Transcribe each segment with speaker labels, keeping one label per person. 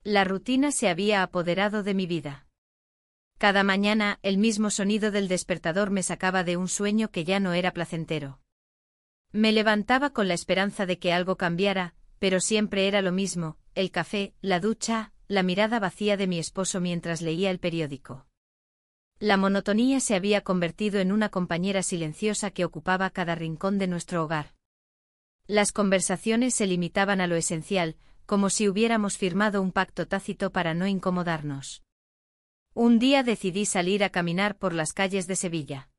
Speaker 1: La rutina se había apoderado de mi vida. Cada mañana, el mismo sonido del despertador me sacaba de un sueño que ya no era placentero. Me levantaba con la esperanza de que algo cambiara, pero siempre era lo mismo: el café, la ducha, la mirada vacía de mi esposo mientras leía el periódico. La monotonía se había convertido en una compañera silenciosa que ocupaba cada rincón de nuestro hogar. Las conversaciones se limitaban a lo esencial, como si hubiéramos firmado un pacto tácito para no incomodarnos. Un día decidí salir a caminar por las calles de Sevilla.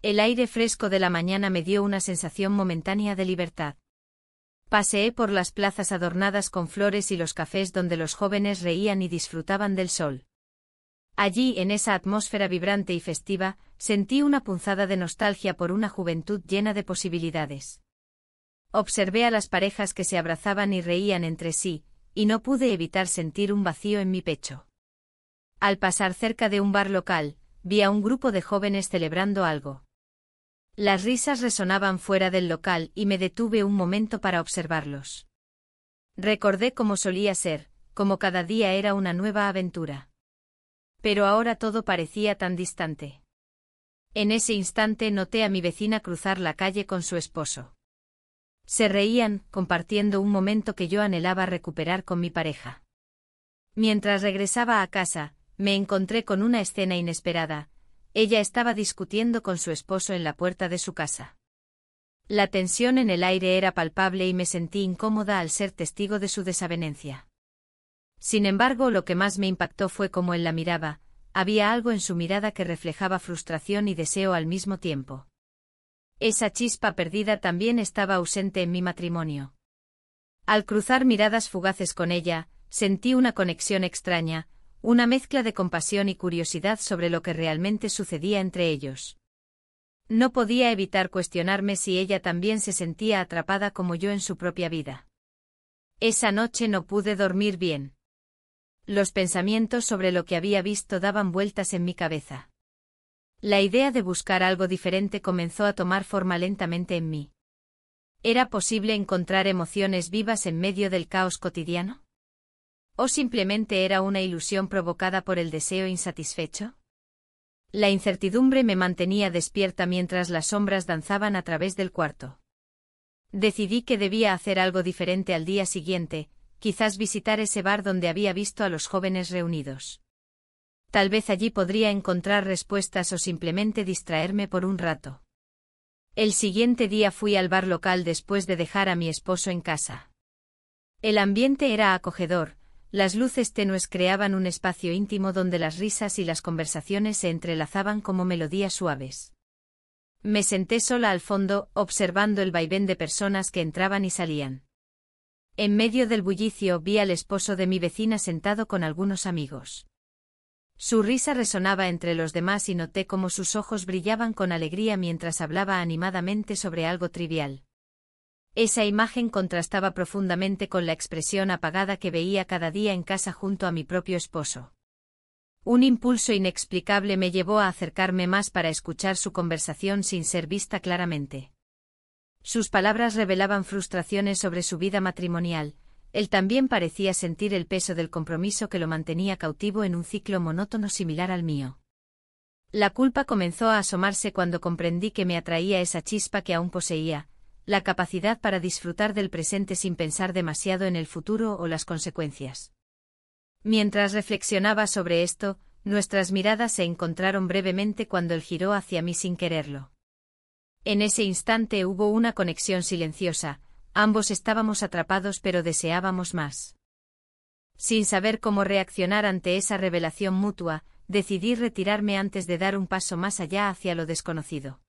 Speaker 1: El aire fresco de la mañana me dio una sensación momentánea de libertad. Paseé por las plazas adornadas con flores y los cafés donde los jóvenes reían y disfrutaban del sol. Allí, en esa atmósfera vibrante y festiva, sentí una punzada de nostalgia por una juventud llena de posibilidades. Observé a las parejas que se abrazaban y reían entre sí, y no pude evitar sentir un vacío en mi pecho. Al pasar cerca de un bar local, vi a un grupo de jóvenes celebrando algo. Las risas resonaban fuera del local y me detuve un momento para observarlos. Recordé cómo solía ser, cómo cada día era una nueva aventura. Pero ahora todo parecía tan distante. En ese instante noté a mi vecina cruzar la calle con su esposo. Se reían, compartiendo un momento que yo anhelaba recuperar con mi pareja. Mientras regresaba a casa, me encontré con una escena inesperada. Ella estaba discutiendo con su esposo en la puerta de su casa. La tensión en el aire era palpable y me sentí incómoda al ser testigo de su desavenencia. Sin embargo, lo que más me impactó fue cómo él la miraba. Había algo en su mirada que reflejaba frustración y deseo al mismo tiempo. Esa chispa perdida también estaba ausente en mi matrimonio. Al cruzar miradas fugaces con ella, sentí una conexión extraña, una mezcla de compasión y curiosidad sobre lo que realmente sucedía entre ellos. No podía evitar cuestionarme si ella también se sentía atrapada como yo en su propia vida. Esa noche no pude dormir bien. Los pensamientos sobre lo que había visto daban vueltas en mi cabeza. La idea de buscar algo diferente comenzó a tomar forma lentamente en mí. ¿Era posible encontrar emociones vivas en medio del caos cotidiano? ¿O simplemente era una ilusión provocada por el deseo insatisfecho? La incertidumbre me mantenía despierta mientras las sombras danzaban a través del cuarto. Decidí que debía hacer algo diferente al día siguiente, quizás visitar ese bar donde había visto a los jóvenes reunidos. Tal vez allí podría encontrar respuestas o simplemente distraerme por un rato. El siguiente día fui al bar local después de dejar a mi esposo en casa. El ambiente era acogedor, las luces tenues creaban un espacio íntimo donde las risas y las conversaciones se entrelazaban como melodías suaves. Me senté sola al fondo, observando el vaivén de personas que entraban y salían. En medio del bullicio vi al esposo de mi vecina sentado con algunos amigos. Su risa resonaba entre los demás y noté cómo sus ojos brillaban con alegría mientras hablaba animadamente sobre algo trivial. Esa imagen contrastaba profundamente con la expresión apagada que veía cada día en casa junto a mi propio esposo. Un impulso inexplicable me llevó a acercarme más para escuchar su conversación sin ser vista claramente. Sus palabras revelaban frustraciones sobre su vida matrimonial. Él también parecía sentir el peso del compromiso que lo mantenía cautivo en un ciclo monótono similar al mío. La culpa comenzó a asomarse cuando comprendí que me atraía esa chispa que aún poseía, la capacidad para disfrutar del presente sin pensar demasiado en el futuro o las consecuencias. Mientras reflexionaba sobre esto, nuestras miradas se encontraron brevemente cuando él giró hacia mí sin quererlo. En ese instante hubo una conexión silenciosa, ambos estábamos atrapados pero deseábamos más. Sin saber cómo reaccionar ante esa revelación mutua, decidí retirarme antes de dar un paso más allá hacia lo desconocido.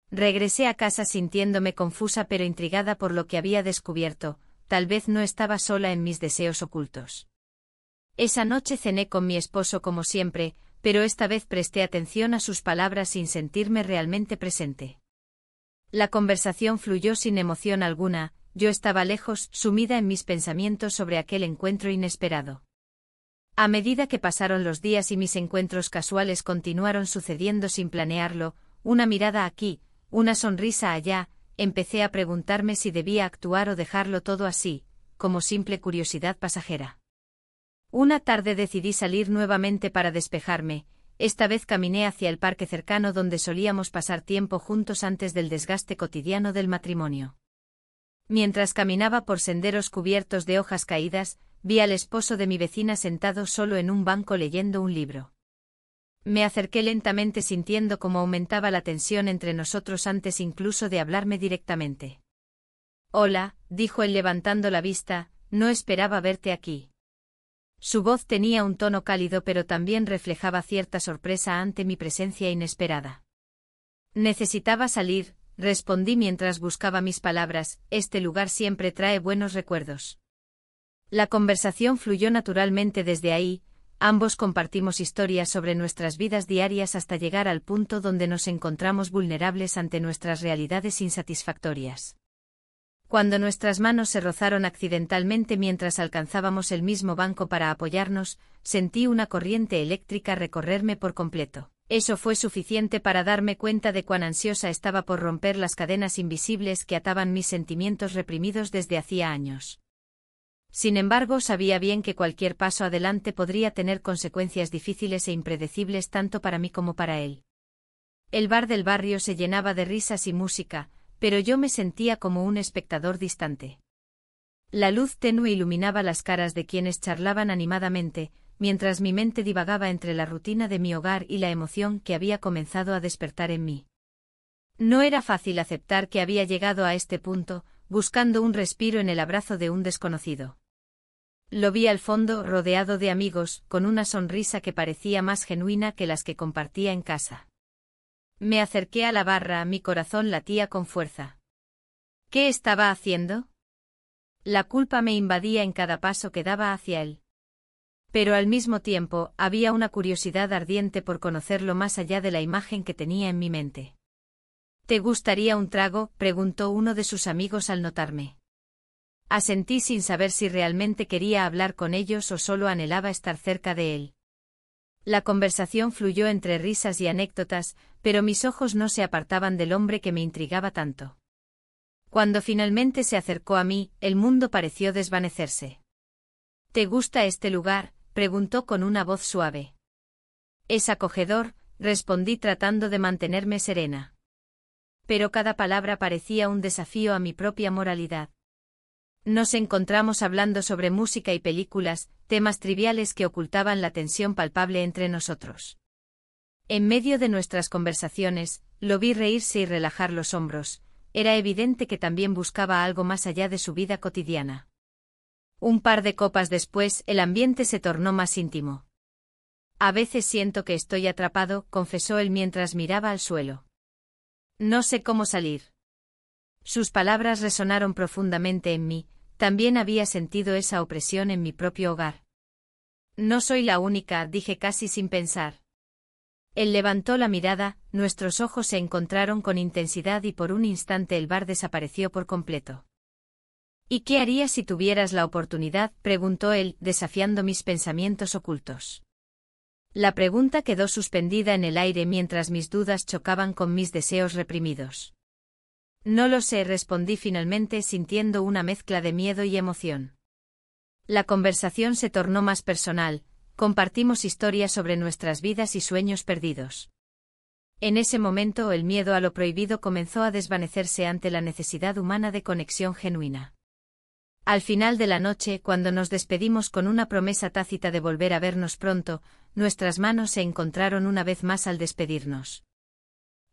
Speaker 1: Regresé a casa sintiéndome confusa pero intrigada por lo que había descubierto. Tal vez no estaba sola en mis deseos ocultos. Esa noche cené con mi esposo como siempre, pero esta vez presté atención a sus palabras sin sentirme realmente presente. La conversación fluyó sin emoción alguna, yo estaba lejos, sumida en mis pensamientos sobre aquel encuentro inesperado. A medida que pasaron los días y mis encuentros casuales continuaron sucediendo sin planearlo, una mirada aquí, una sonrisa allá, empecé a preguntarme si debía actuar o dejarlo todo así, como simple curiosidad pasajera. Una tarde decidí salir nuevamente para despejarme. Esta vez caminé hacia el parque cercano donde solíamos pasar tiempo juntos antes del desgaste cotidiano del matrimonio. Mientras caminaba por senderos cubiertos de hojas caídas, vi al esposo de mi vecina sentado solo en un banco leyendo un libro. Me acerqué lentamente sintiendo cómo aumentaba la tensión entre nosotros antes incluso de hablarme directamente. «Hola», dijo él levantando la vista, «no esperaba verte aquí». Su voz tenía un tono cálido pero también reflejaba cierta sorpresa ante mi presencia inesperada. «Necesitaba salir», respondí mientras buscaba mis palabras, «este lugar siempre trae buenos recuerdos». La conversación fluyó naturalmente desde ahí, ambos compartimos historias sobre nuestras vidas diarias hasta llegar al punto donde nos encontramos vulnerables ante nuestras realidades insatisfactorias. Cuando nuestras manos se rozaron accidentalmente mientras alcanzábamos el mismo banco para apoyarnos, sentí una corriente eléctrica recorrerme por completo. Eso fue suficiente para darme cuenta de cuán ansiosa estaba por romper las cadenas invisibles que ataban mis sentimientos reprimidos desde hacía años. Sin embargo, sabía bien que cualquier paso adelante podría tener consecuencias difíciles e impredecibles tanto para mí como para él. El bar del barrio se llenaba de risas y música, pero yo me sentía como un espectador distante. La luz tenue iluminaba las caras de quienes charlaban animadamente, mientras mi mente divagaba entre la rutina de mi hogar y la emoción que había comenzado a despertar en mí. No era fácil aceptar que había llegado a este punto, buscando un respiro en el abrazo de un desconocido. Lo vi al fondo, rodeado de amigos, con una sonrisa que parecía más genuina que las que compartía en casa. Me acerqué a la barra, mi corazón latía con fuerza. ¿Qué estaba haciendo? La culpa me invadía en cada paso que daba hacia él. Pero al mismo tiempo, había una curiosidad ardiente por conocerlo más allá de la imagen que tenía en mi mente. ¿Te gustaría un trago?, preguntó uno de sus amigos al notarme. Asentí sin saber si realmente quería hablar con ellos o solo anhelaba estar cerca de él. La conversación fluyó entre risas y anécdotas, pero mis ojos no se apartaban del hombre que me intrigaba tanto. Cuando finalmente se acercó a mí, el mundo pareció desvanecerse. ¿Te gusta este lugar?, preguntó con una voz suave. Es acogedor, respondí tratando de mantenerme serena. Pero cada palabra parecía un desafío a mi propia moralidad. Nos encontramos hablando sobre música y películas, temas triviales que ocultaban la tensión palpable entre nosotros. En medio de nuestras conversaciones, lo vi reírse y relajar los hombros. Era evidente que también buscaba algo más allá de su vida cotidiana. Un par de copas después, el ambiente se tornó más íntimo. A veces siento que estoy atrapado, confesó él mientras miraba al suelo. No sé cómo salir. Sus palabras resonaron profundamente en mí, también había sentido esa opresión en mi propio hogar. No soy la única, dije casi sin pensar. Él levantó la mirada, nuestros ojos se encontraron con intensidad y por un instante el bar desapareció por completo. ¿Y qué harías si tuvieras la oportunidad?, preguntó él, desafiando mis pensamientos ocultos. La pregunta quedó suspendida en el aire mientras mis dudas chocaban con mis deseos reprimidos. No lo sé, respondí finalmente sintiendo una mezcla de miedo y emoción. La conversación se tornó más personal, compartimos historias sobre nuestras vidas y sueños perdidos. En ese momento el miedo a lo prohibido comenzó a desvanecerse ante la necesidad humana de conexión genuina. Al final de la noche, cuando nos despedimos con una promesa tácita de volver a vernos pronto, nuestras manos se encontraron una vez más al despedirnos.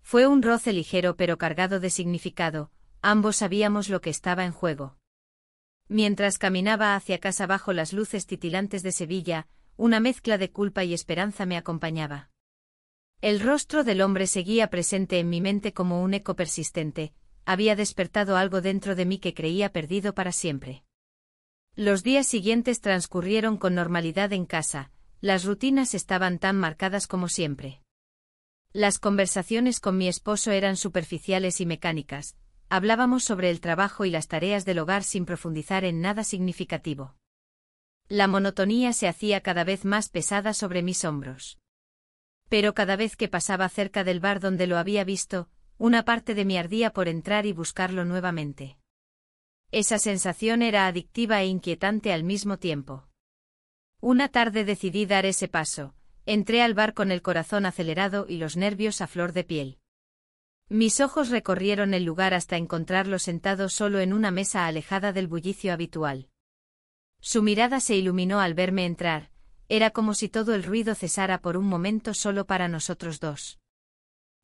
Speaker 1: Fue un roce ligero pero cargado de significado, ambos sabíamos lo que estaba en juego. Mientras caminaba hacia casa bajo las luces titilantes de Sevilla, una mezcla de culpa y esperanza me acompañaba. El rostro del hombre seguía presente en mi mente como un eco persistente, había despertado algo dentro de mí que creía perdido para siempre. Los días siguientes transcurrieron con normalidad en casa, las rutinas estaban tan marcadas como siempre. Las conversaciones con mi esposo eran superficiales y mecánicas, hablábamos sobre el trabajo y las tareas del hogar sin profundizar en nada significativo. La monotonía se hacía cada vez más pesada sobre mis hombros. Pero cada vez que pasaba cerca del bar donde lo había visto, una parte de mí ardía por entrar y buscarlo nuevamente. Esa sensación era adictiva e inquietante al mismo tiempo. Una tarde decidí dar ese paso. Entré al bar con el corazón acelerado y los nervios a flor de piel. Mis ojos recorrieron el lugar hasta encontrarlo sentado solo en una mesa alejada del bullicio habitual. Su mirada se iluminó al verme entrar, era como si todo el ruido cesara por un momento solo para nosotros dos.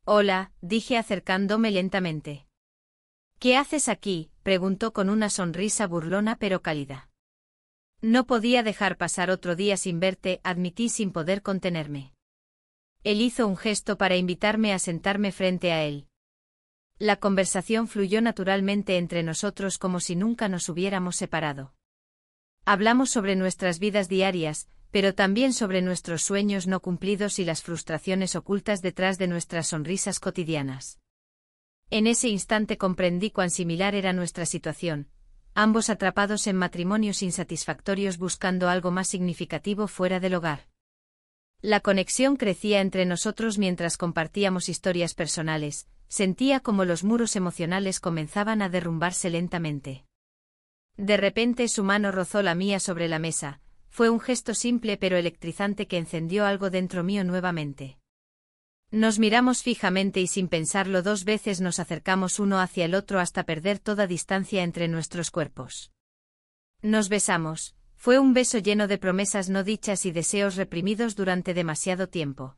Speaker 1: «Hola», dije acercándome lentamente. «¿Qué haces aquí?», preguntó con una sonrisa burlona pero cálida. «No podía dejar pasar otro día sin verte», admití sin poder contenerme. Él hizo un gesto para invitarme a sentarme frente a él. La conversación fluyó naturalmente entre nosotros como si nunca nos hubiéramos separado. Hablamos sobre nuestras vidas diarias, pero también sobre nuestros sueños no cumplidos y las frustraciones ocultas detrás de nuestras sonrisas cotidianas. En ese instante comprendí cuán similar era nuestra situación, ambos atrapados en matrimonios insatisfactorios buscando algo más significativo fuera del hogar. La conexión crecía entre nosotros mientras compartíamos historias personales, sentía como los muros emocionales comenzaban a derrumbarse lentamente. De repente su mano rozó la mía sobre la mesa, fue un gesto simple pero electrizante que encendió algo dentro mío nuevamente. Nos miramos fijamente y sin pensarlo 2 veces nos acercamos uno hacia el otro hasta perder toda distancia entre nuestros cuerpos. Nos besamos, fue un beso lleno de promesas no dichas y deseos reprimidos durante demasiado tiempo.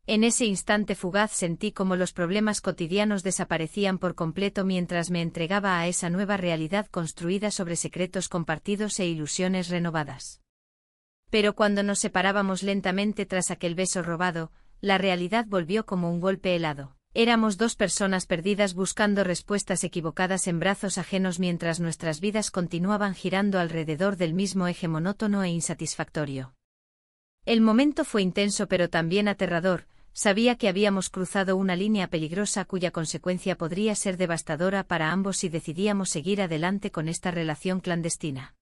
Speaker 1: En ese instante fugaz sentí como los problemas cotidianos desaparecían por completo mientras me entregaba a esa nueva realidad construida sobre secretos compartidos e ilusiones renovadas. Pero cuando nos separábamos lentamente tras aquel beso robado, la realidad volvió como un golpe helado. Éramos 2 personas perdidas buscando respuestas equivocadas en brazos ajenos mientras nuestras vidas continuaban girando alrededor del mismo eje monótono e insatisfactorio. El momento fue intenso pero también aterrador, sabía que habíamos cruzado una línea peligrosa cuya consecuencia podría ser devastadora para ambos si decidíamos seguir adelante con esta relación clandestina.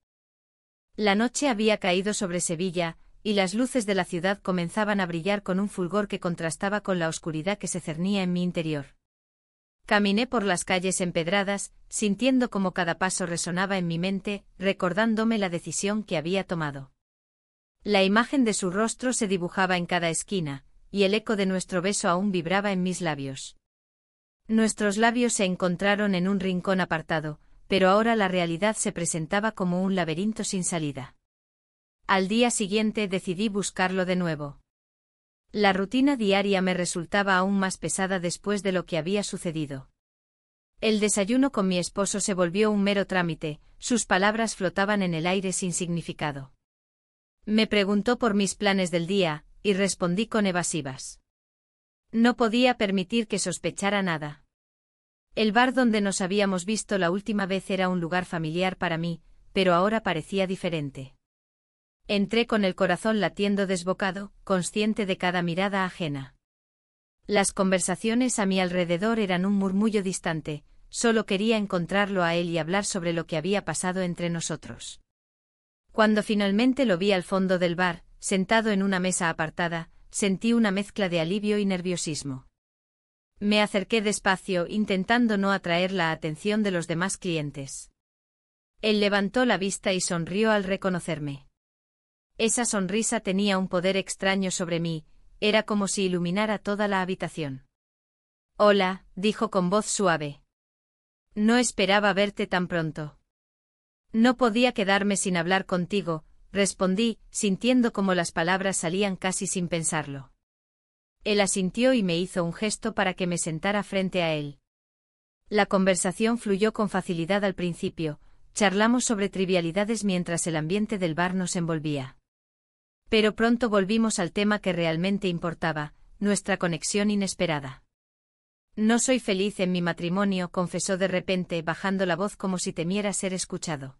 Speaker 1: La noche había caído sobre Sevilla, y las luces de la ciudad comenzaban a brillar con un fulgor que contrastaba con la oscuridad que se cernía en mi interior. Caminé por las calles empedradas, sintiendo como cada paso resonaba en mi mente, recordándome la decisión que había tomado. La imagen de su rostro se dibujaba en cada esquina, y el eco de nuestro beso aún vibraba en mis labios. Nuestros labios se encontraron en un rincón apartado, pero ahora la realidad se presentaba como un laberinto sin salida. Al día siguiente decidí buscarlo de nuevo. La rutina diaria me resultaba aún más pesada después de lo que había sucedido. El desayuno con mi esposo se volvió un mero trámite, sus palabras flotaban en el aire sin significado. Me preguntó por mis planes del día, y respondí con evasivas. No podía permitir que sospechara nada. El bar donde nos habíamos visto la última vez era un lugar familiar para mí, pero ahora parecía diferente. Entré con el corazón latiendo desbocado, consciente de cada mirada ajena. Las conversaciones a mi alrededor eran un murmullo distante, solo quería encontrarlo a él y hablar sobre lo que había pasado entre nosotros. Cuando finalmente lo vi al fondo del bar, sentado en una mesa apartada, sentí una mezcla de alivio y nerviosismo. Me acerqué despacio, intentando no atraer la atención de los demás clientes. Él levantó la vista y sonrió al reconocerme. Esa sonrisa tenía un poder extraño sobre mí, era como si iluminara toda la habitación. «Hola», dijo con voz suave. «No esperaba verte tan pronto». «No podía quedarme sin hablar contigo», respondí, sintiendo como las palabras salían casi sin pensarlo. Él asintió y me hizo un gesto para que me sentara frente a él. La conversación fluyó con facilidad al principio, charlamos sobre trivialidades mientras el ambiente del bar nos envolvía. Pero pronto volvimos al tema que realmente importaba, nuestra conexión inesperada. «No soy feliz en mi matrimonio», confesó de repente, bajando la voz como si temiera ser escuchado.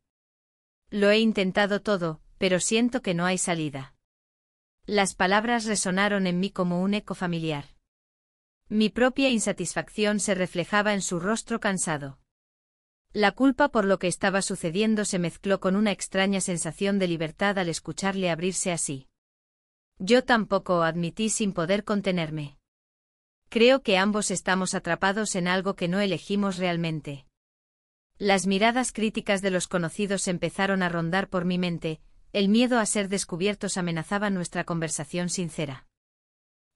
Speaker 1: «Lo he intentado todo, pero siento que no hay salida». Las palabras resonaron en mí como un eco familiar. Mi propia insatisfacción se reflejaba en su rostro cansado. La culpa por lo que estaba sucediendo se mezcló con una extraña sensación de libertad al escucharle abrirse así. «Yo tampoco», admití sin poder contenerme. «Creo que ambos estamos atrapados en algo que no elegimos realmente». Las miradas críticas de los conocidos empezaron a rondar por mi mente, el miedo a ser descubiertos amenazaba nuestra conversación sincera.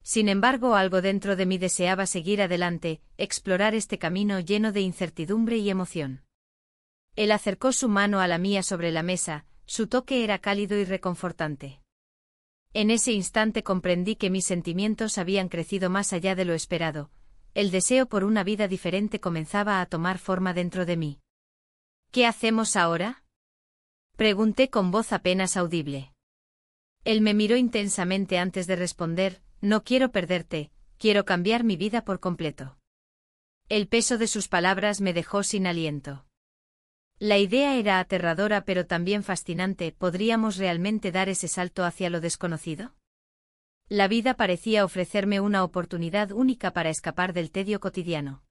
Speaker 1: Sin embargo, algo dentro de mí deseaba seguir adelante, explorar este camino lleno de incertidumbre y emoción. Él acercó su mano a la mía sobre la mesa, su toque era cálido y reconfortante. En ese instante comprendí que mis sentimientos habían crecido más allá de lo esperado. El deseo por una vida diferente comenzaba a tomar forma dentro de mí. ¿Qué hacemos ahora?, pregunté con voz apenas audible. Él me miró intensamente antes de responder: no quiero perderte, quiero cambiar mi vida por completo. El peso de sus palabras me dejó sin aliento. La idea era aterradora pero también fascinante. ¿Podríamos realmente dar ese salto hacia lo desconocido? La vida parecía ofrecerme una oportunidad única para escapar del tedio cotidiano.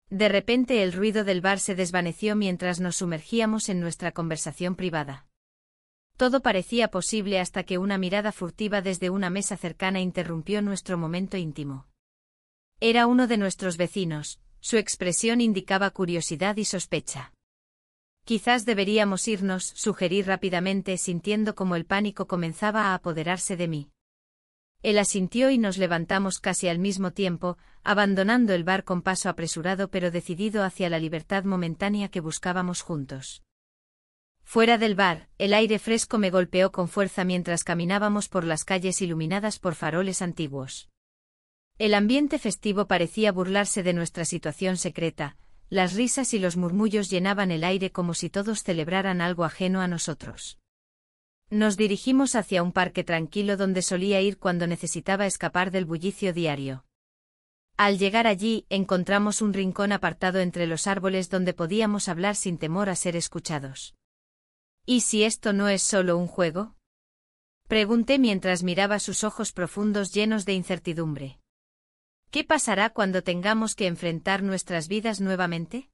Speaker 1: De repente el ruido del bar se desvaneció mientras nos sumergíamos en nuestra conversación privada. Todo parecía posible hasta que una mirada furtiva desde una mesa cercana interrumpió nuestro momento íntimo. Era uno de nuestros vecinos, su expresión indicaba curiosidad y sospecha. Quizás deberíamos irnos, sugerí rápidamente, sintiendo como el pánico comenzaba a apoderarse de mí. Él asintió y nos levantamos casi al mismo tiempo, abandonando el bar con paso apresurado pero decidido hacia la libertad momentánea que buscábamos juntos. Fuera del bar, el aire fresco me golpeó con fuerza mientras caminábamos por las calles iluminadas por faroles antiguos. El ambiente festivo parecía burlarse de nuestra situación secreta, las risas y los murmullos llenaban el aire como si todos celebraran algo ajeno a nosotros. Nos dirigimos hacia un parque tranquilo donde solía ir cuando necesitaba escapar del bullicio diario. Al llegar allí, encontramos un rincón apartado entre los árboles donde podíamos hablar sin temor a ser escuchados. ¿Y si esto no es solo un juego?, pregunté mientras miraba sus ojos profundos llenos de incertidumbre. ¿Qué pasará cuando tengamos que enfrentar nuestras vidas nuevamente?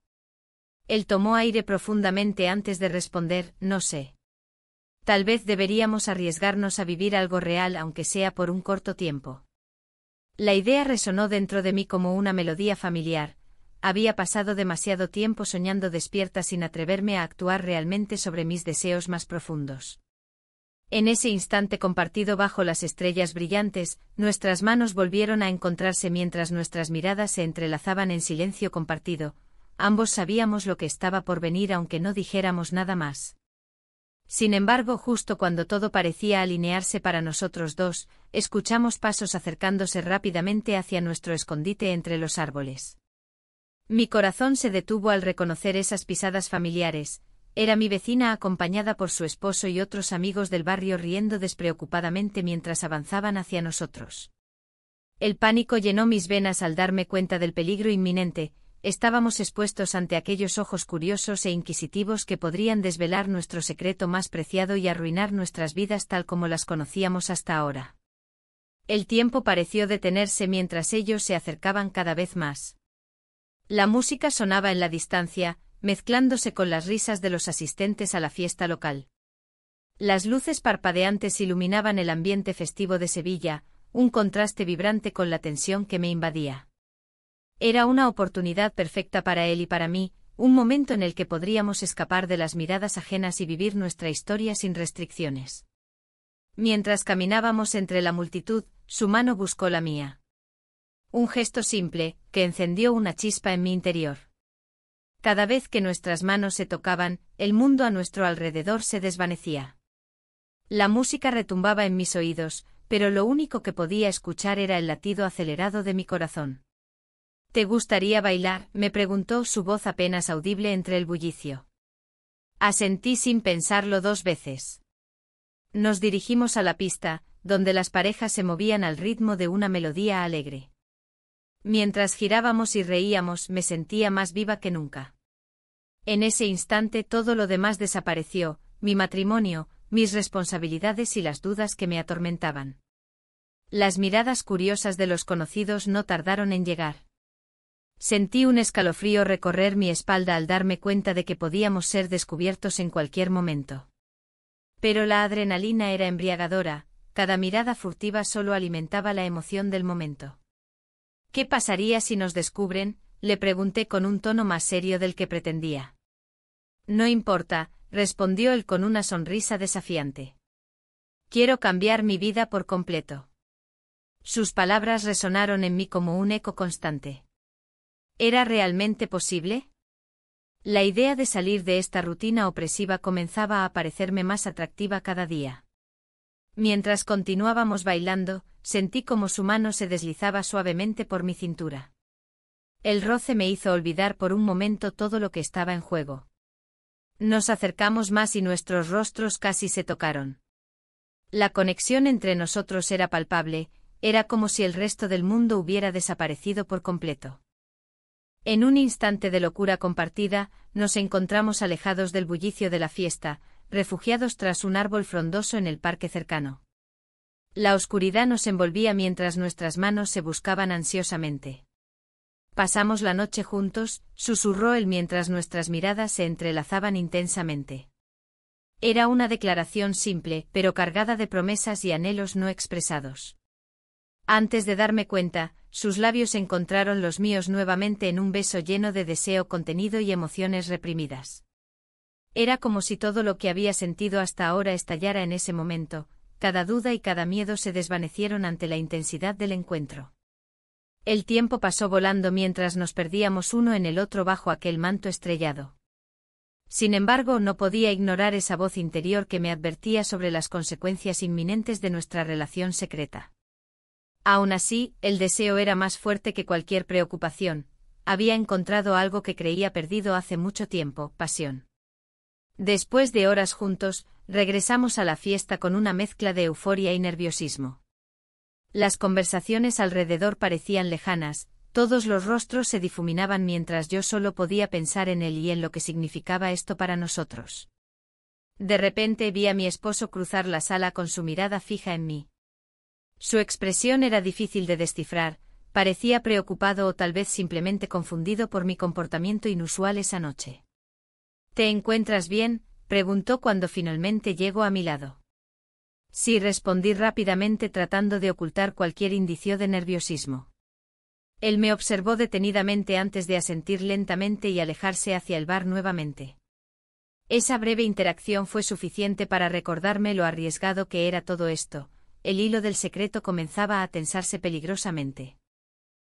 Speaker 1: Él tomó aire profundamente antes de responder: no sé. Tal vez deberíamos arriesgarnos a vivir algo real aunque sea por un corto tiempo. La idea resonó dentro de mí como una melodía familiar. Había pasado demasiado tiempo soñando despierta sin atreverme a actuar realmente sobre mis deseos más profundos. En ese instante compartido bajo las estrellas brillantes, nuestras manos volvieron a encontrarse mientras nuestras miradas se entrelazaban en silencio compartido. Ambos sabíamos lo que estaba por venir aunque no dijéramos nada más. Sin embargo, justo cuando todo parecía alinearse para nosotros dos, escuchamos pasos acercándose rápidamente hacia nuestro escondite entre los árboles. Mi corazón se detuvo al reconocer esas pisadas familiares. Era mi vecina acompañada por su esposo y otros amigos del barrio riendo despreocupadamente mientras avanzaban hacia nosotros. El pánico llenó mis venas al darme cuenta del peligro inminente. Estábamos expuestos ante aquellos ojos curiosos e inquisitivos que podrían desvelar nuestro secreto más preciado y arruinar nuestras vidas tal como las conocíamos hasta ahora. El tiempo pareció detenerse mientras ellos se acercaban cada vez más. La música sonaba en la distancia, mezclándose con las risas de los asistentes a la fiesta local. Las luces parpadeantes iluminaban el ambiente festivo de Sevilla, un contraste vibrante con la tensión que me invadía. Era una oportunidad perfecta para él y para mí, un momento en el que podríamos escapar de las miradas ajenas y vivir nuestra historia sin restricciones. Mientras caminábamos entre la multitud, su mano buscó la mía. Un gesto simple, que encendió una chispa en mi interior. Cada vez que nuestras manos se tocaban, el mundo a nuestro alrededor se desvanecía. La música retumbaba en mis oídos, pero lo único que podía escuchar era el latido acelerado de mi corazón. ¿Te gustaría bailar?, me preguntó, su voz apenas audible entre el bullicio. Asentí sin pensarlo dos veces. Nos dirigimos a la pista, donde las parejas se movían al ritmo de una melodía alegre. Mientras girábamos y reíamos, me sentía más viva que nunca. En ese instante todo lo demás desapareció, mi matrimonio, mis responsabilidades y las dudas que me atormentaban. Las miradas curiosas de los conocidos no tardaron en llegar. Sentí un escalofrío recorrer mi espalda al darme cuenta de que podíamos ser descubiertos en cualquier momento. Pero la adrenalina era embriagadora, cada mirada furtiva solo alimentaba la emoción del momento. ¿Qué pasaría si nos descubren?, le pregunté con un tono más serio del que pretendía. No importa, respondió él con una sonrisa desafiante. Quiero cambiar mi vida por completo. Sus palabras resonaron en mí como un eco constante. ¿Era realmente posible? La idea de salir de esta rutina opresiva comenzaba a parecerme más atractiva cada día. Mientras continuábamos bailando, sentí como su mano se deslizaba suavemente por mi cintura. El roce me hizo olvidar por un momento todo lo que estaba en juego. Nos acercamos más y nuestros rostros casi se tocaron. La conexión entre nosotros era palpable, era como si el resto del mundo hubiera desaparecido por completo. En un instante de locura compartida, nos encontramos alejados del bullicio de la fiesta, refugiados tras un árbol frondoso en el parque cercano. La oscuridad nos envolvía mientras nuestras manos se buscaban ansiosamente. Pasamos la noche juntos, susurró él mientras nuestras miradas se entrelazaban intensamente. Era una declaración simple, pero cargada de promesas y anhelos no expresados. Antes de darme cuenta, sus labios encontraron los míos nuevamente en un beso lleno de deseo contenido y emociones reprimidas. Era como si todo lo que había sentido hasta ahora estallara en ese momento, cada duda y cada miedo se desvanecieron ante la intensidad del encuentro. El tiempo pasó volando mientras nos perdíamos uno en el otro bajo aquel manto estrellado. Sin embargo, no podía ignorar esa voz interior que me advertía sobre las consecuencias inminentes de nuestra relación secreta. Aún así, el deseo era más fuerte que cualquier preocupación. Había encontrado algo que creía perdido hace mucho tiempo, pasión. Después de horas juntos, regresamos a la fiesta con una mezcla de euforia y nerviosismo. Las conversaciones alrededor parecían lejanas, todos los rostros se difuminaban mientras yo solo podía pensar en él y en lo que significaba esto para nosotros. De repente vi a mi esposo cruzar la sala con su mirada fija en mí. Su expresión era difícil de descifrar, parecía preocupado o tal vez simplemente confundido por mi comportamiento inusual esa noche. ¿Te encuentras bien?, preguntó cuando finalmente llegó a mi lado. Sí, respondí rápidamente tratando de ocultar cualquier indicio de nerviosismo. Él me observó detenidamente antes de asentir lentamente y alejarse hacia el bar nuevamente. Esa breve interacción fue suficiente para recordarme lo arriesgado que era todo esto. El hilo del secreto comenzaba a tensarse peligrosamente.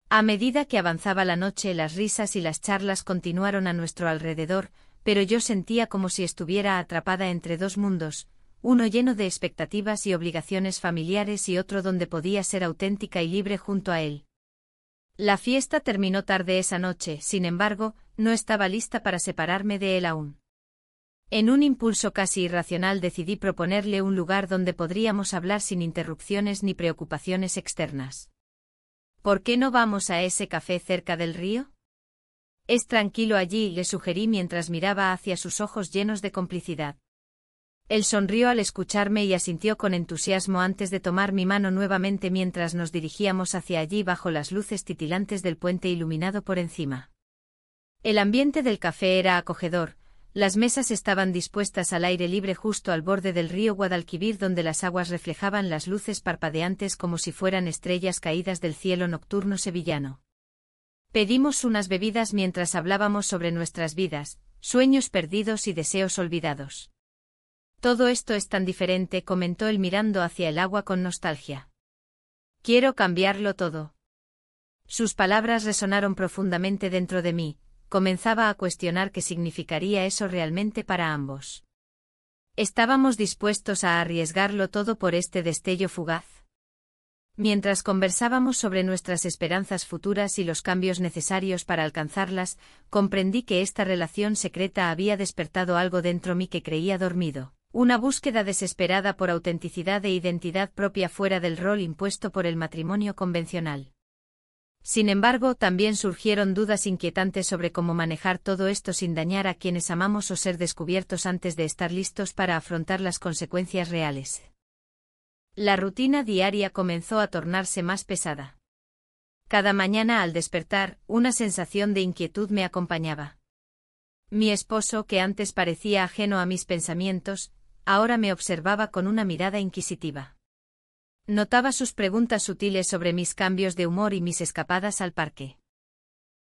Speaker 1: A medida que avanzaba la noche, las risas y las charlas continuaron a nuestro alrededor, pero yo sentía como si estuviera atrapada entre dos mundos, uno lleno de expectativas y obligaciones familiares y otro donde podía ser auténtica y libre junto a él. La fiesta terminó tarde esa noche, sin embargo, no estaba lista para separarme de él aún. En un impulso casi irracional decidí proponerle un lugar donde podríamos hablar sin interrupciones ni preocupaciones externas. ¿Por qué no vamos a ese café cerca del río? Es tranquilo allí, le sugerí mientras miraba hacia sus ojos llenos de complicidad. Él sonrió al escucharme y asintió con entusiasmo antes de tomar mi mano nuevamente mientras nos dirigíamos hacia allí bajo las luces titilantes del puente iluminado por encima. El ambiente del café era acogedor. Las mesas estaban dispuestas al aire libre justo al borde del río Guadalquivir, donde las aguas reflejaban las luces parpadeantes como si fueran estrellas caídas del cielo nocturno sevillano. Pedimos unas bebidas mientras hablábamos sobre nuestras vidas, sueños perdidos y deseos olvidados. Todo esto es tan diferente, comentó él mirando hacia el agua con nostalgia. Quiero cambiarlo todo. Sus palabras resonaron profundamente dentro de mí. Comenzaba a cuestionar qué significaría eso realmente para ambos. ¿Estábamos dispuestos a arriesgarlo todo por este destello fugaz? Mientras conversábamos sobre nuestras esperanzas futuras y los cambios necesarios para alcanzarlas, comprendí que esta relación secreta había despertado algo dentro mí que creía dormido, una búsqueda desesperada por autenticidad e identidad propia fuera del rol impuesto por el matrimonio convencional. Sin embargo, también surgieron dudas inquietantes sobre cómo manejar todo esto sin dañar a quienes amamos o ser descubiertos antes de estar listos para afrontar las consecuencias reales. La rutina diaria comenzó a tornarse más pesada. Cada mañana al despertar, una sensación de inquietud me acompañaba. Mi esposo, que antes parecía ajeno a mis pensamientos, ahora me observaba con una mirada inquisitiva. Notaba sus preguntas sutiles sobre mis cambios de humor y mis escapadas al parque.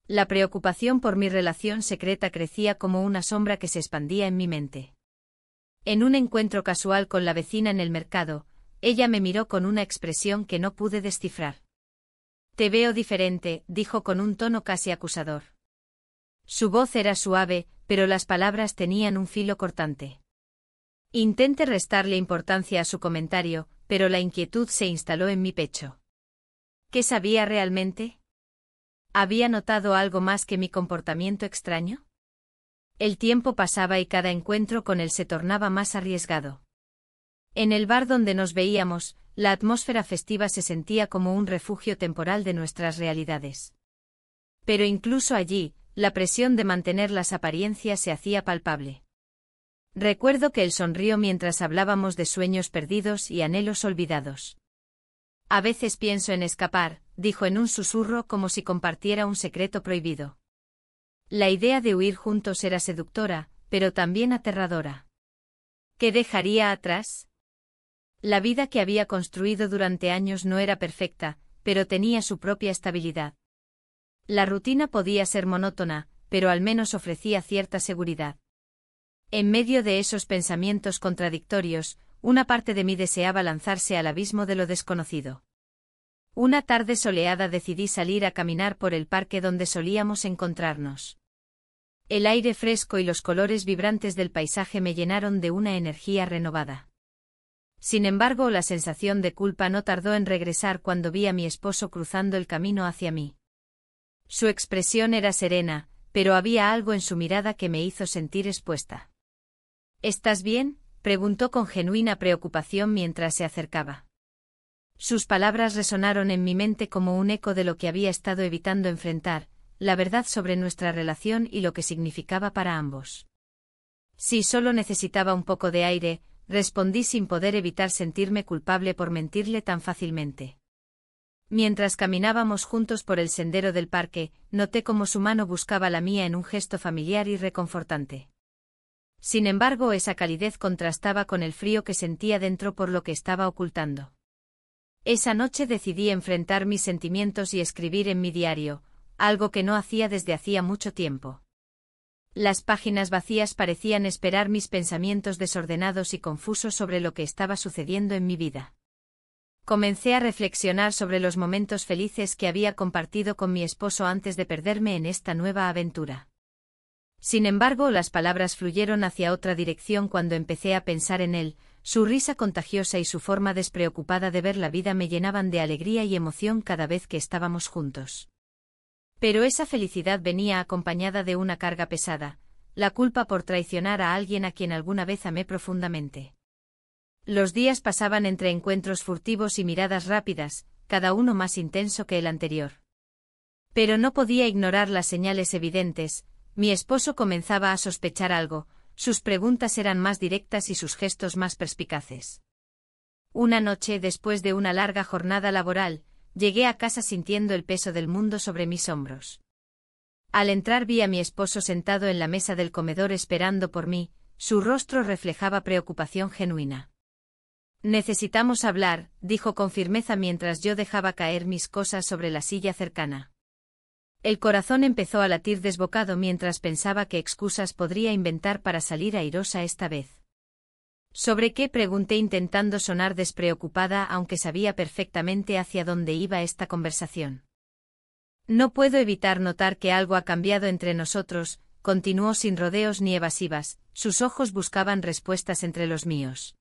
Speaker 1: La preocupación por mi relación secreta crecía como una sombra que se expandía en mi mente. En un encuentro casual con la vecina en el mercado, ella me miró con una expresión que no pude descifrar. «Te veo diferente», dijo con un tono casi acusador. Su voz era suave, pero las palabras tenían un filo cortante. Intenté restarle importancia a su comentario, pero la inquietud se instaló en mi pecho. ¿Qué sabía realmente? ¿Había notado algo más que mi comportamiento extraño? El tiempo pasaba y cada encuentro con él se tornaba más arriesgado. En el bar donde nos veíamos, la atmósfera festiva se sentía como un refugio temporal de nuestras realidades. Pero incluso allí, la presión de mantener las apariencias se hacía palpable. Recuerdo que él sonrió mientras hablábamos de sueños perdidos y anhelos olvidados. A veces pienso en escapar, dijo en un susurro como si compartiera un secreto prohibido. La idea de huir juntos era seductora, pero también aterradora. ¿Qué dejaría atrás? La vida que había construido durante años no era perfecta, pero tenía su propia estabilidad. La rutina podía ser monótona, pero al menos ofrecía cierta seguridad. En medio de esos pensamientos contradictorios, una parte de mí deseaba lanzarse al abismo de lo desconocido. Una tarde soleada decidí salir a caminar por el parque donde solíamos encontrarnos. El aire fresco y los colores vibrantes del paisaje me llenaron de una energía renovada. Sin embargo, la sensación de culpa no tardó en regresar cuando vi a mi esposo cruzando el camino hacia mí. Su expresión era serena, pero había algo en su mirada que me hizo sentir expuesta. ¿Estás bien?, preguntó con genuina preocupación mientras se acercaba. Sus palabras resonaron en mi mente como un eco de lo que había estado evitando enfrentar, la verdad sobre nuestra relación y lo que significaba para ambos. Sí, solo necesitaba un poco de aire, respondí sin poder evitar sentirme culpable por mentirle tan fácilmente. Mientras caminábamos juntos por el sendero del parque, noté cómo su mano buscaba la mía en un gesto familiar y reconfortante. Sin embargo, esa calidez contrastaba con el frío que sentía dentro por lo que estaba ocultando. Esa noche decidí enfrentar mis sentimientos y escribir en mi diario, algo que no hacía desde hacía mucho tiempo. Las páginas vacías parecían esperar mis pensamientos desordenados y confusos sobre lo que estaba sucediendo en mi vida. Comencé a reflexionar sobre los momentos felices que había compartido con mi esposo antes de perderme en esta nueva aventura. Sin embargo, las palabras fluyeron hacia otra dirección cuando empecé a pensar en él, su risa contagiosa y su forma despreocupada de ver la vida me llenaban de alegría y emoción cada vez que estábamos juntos. Pero esa felicidad venía acompañada de una carga pesada, la culpa por traicionar a alguien a quien alguna vez amé profundamente. Los días pasaban entre encuentros furtivos y miradas rápidas, cada uno más intenso que el anterior. Pero no podía ignorar las señales evidentes, mi esposo comenzaba a sospechar algo, sus preguntas eran más directas y sus gestos más perspicaces. Una noche, después de una larga jornada laboral, llegué a casa sintiendo el peso del mundo sobre mis hombros. Al entrar vi a mi esposo sentado en la mesa del comedor esperando por mí, su rostro reflejaba preocupación genuina. «Necesitamos hablar», dijo con firmeza mientras yo dejaba caer mis cosas sobre la silla cercana. El corazón empezó a latir desbocado mientras pensaba qué excusas podría inventar para salir airosa esta vez. ¿Sobre qué?, pregunté intentando sonar despreocupada aunque sabía perfectamente hacia dónde iba esta conversación. No puedo evitar notar que algo ha cambiado entre nosotros, continuó sin rodeos ni evasivas, sus ojos buscaban respuestas entre los míos.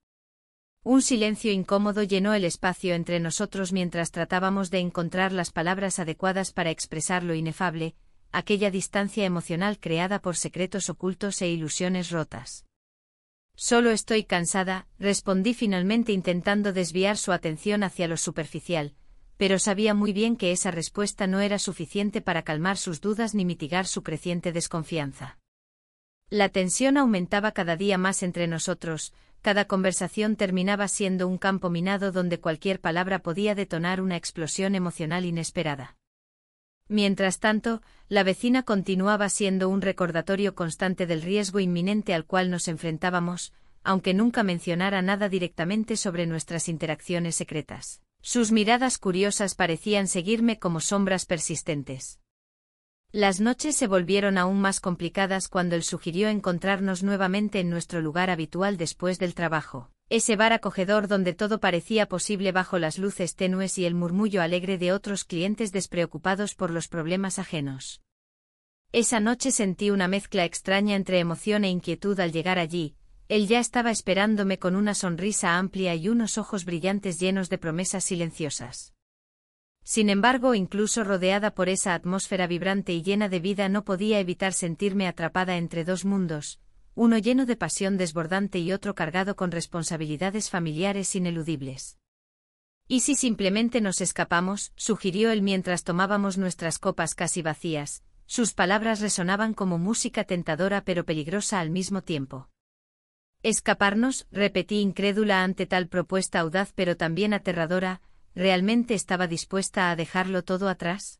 Speaker 1: Un silencio incómodo llenó el espacio entre nosotros mientras tratábamos de encontrar las palabras adecuadas para expresar lo inefable, aquella distancia emocional creada por secretos ocultos e ilusiones rotas. Solo estoy cansada, respondí finalmente intentando desviar su atención hacia lo superficial, pero sabía muy bien que esa respuesta no era suficiente para calmar sus dudas ni mitigar su creciente desconfianza. La tensión aumentaba cada día más entre nosotros, cada conversación terminaba siendo un campo minado donde cualquier palabra podía detonar una explosión emocional inesperada. Mientras tanto, la vecina continuaba siendo un recordatorio constante del riesgo inminente al cual nos enfrentábamos, aunque nunca mencionara nada directamente sobre nuestras interacciones secretas. Sus miradas curiosas parecían seguirme como sombras persistentes. Las noches se volvieron aún más complicadas cuando él sugirió encontrarnos nuevamente en nuestro lugar habitual después del trabajo. Ese bar acogedor donde todo parecía posible bajo las luces tenues y el murmullo alegre de otros clientes despreocupados por los problemas ajenos. Esa noche sentí una mezcla extraña entre emoción e inquietud al llegar allí. Él ya estaba esperándome con una sonrisa amplia y unos ojos brillantes llenos de promesas silenciosas. Sin embargo, incluso rodeada por esa atmósfera vibrante y llena de vida, no podía evitar sentirme atrapada entre dos mundos, uno lleno de pasión desbordante y otro cargado con responsabilidades familiares ineludibles. ¿Y si simplemente nos escapamos?, sugirió él mientras tomábamos nuestras copas casi vacías. Sus palabras resonaban como música tentadora pero peligrosa al mismo tiempo. ¿Escaparnos?, repetí incrédula ante tal propuesta audaz pero también aterradora. ¿Realmente estaba dispuesta a dejarlo todo atrás?